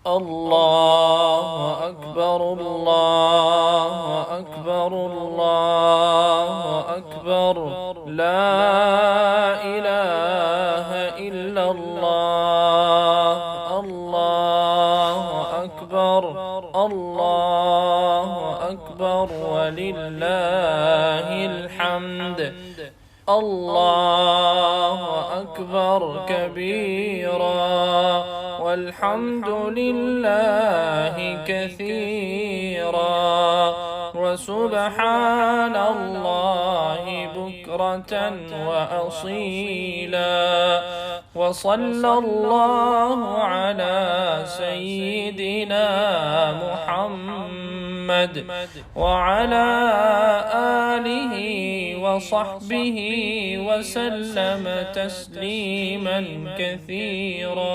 الله أكبر الله أكبر الله أكبر لا إله إلا الله الله أكبر الله أكبر ولله الحمد الله أكبر كبيرا والحمد لله كثيرا وسبحان الله بكرة وأصيلا وصلى الله على سيدنا محمد وعلى آله وصحبه وسلم تسليما كثيرا.